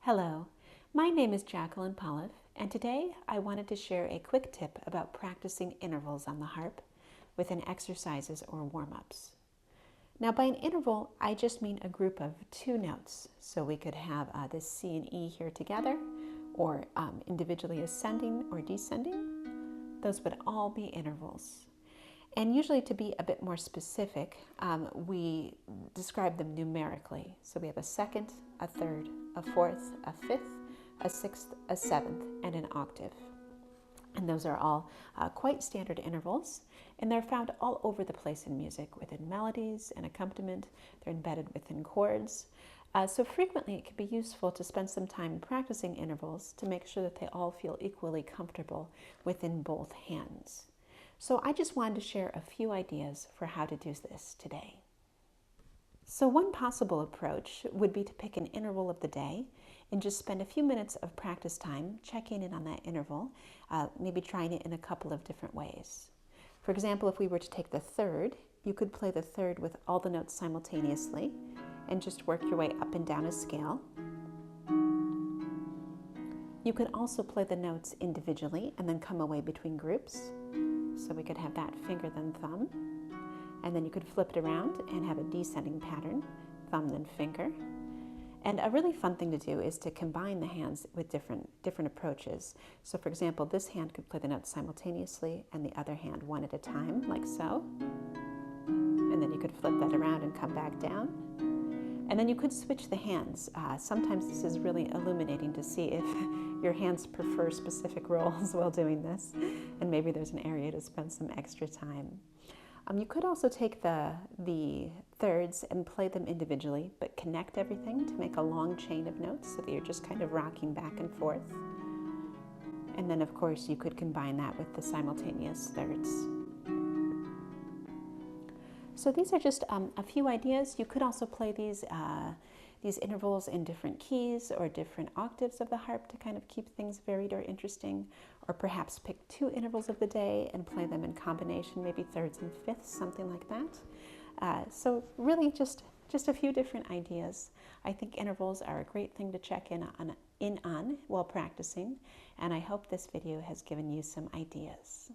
Hello, my name is Jacqueline Pollauf, and today I wanted to share a quick tip about practicing intervals on the harp within exercises or warm-ups. Now by an interval, I just mean a group of two notes. So we could have this C and E here together, or individually ascending or descending. Those would all be intervals. And usually, to be a bit more specific, we describe them numerically. So we have a second, a third, a fourth, a fifth, a sixth, a seventh, and an octave. And those are all quite standard intervals, and they're found all over the place in music, within melodies and accompaniment. They're embedded within chords. So frequently it can be useful to spend some time practicing intervals to make sure that they all feel equally comfortable within both hands. So I just wanted to share a few ideas for how to do this today. So one possible approach would be to pick an interval of the day and just spend a few minutes of practice time checking in on that interval, maybe trying it in a couple of different ways. For example, if we were to take the third, you could play the third with all the notes simultaneously and just work your way up and down a scale. You could also play the notes individually and then come away between groups. So we could have that finger then thumb. And then you could flip it around and have a descending pattern, thumb then finger. And a really fun thing to do is to combine the hands with different approaches. So for example, this hand could play the notes simultaneously and the other hand one at a time, like so. And then you could flip that around and come back down. And then you could switch the hands. Sometimes this is really illuminating to see if your hands prefer specific roles while doing this, and maybe there's an area to spend some extra time. You could also take the thirds and play them individually, but connect everything to make a long chain of notes so that you're just kind of rocking back and forth. And then, of course, you could combine that with the simultaneous thirds. So these are just a few ideas. You could also play these intervals in different keys or different octaves of the harp to kind of keep things varied or interesting, or perhaps pick two intervals of the day and play them in combination, maybe thirds and fifths, something like that. So really just a few different ideas. I think intervals are a great thing to check in on while practicing, and I hope this video has given you some ideas.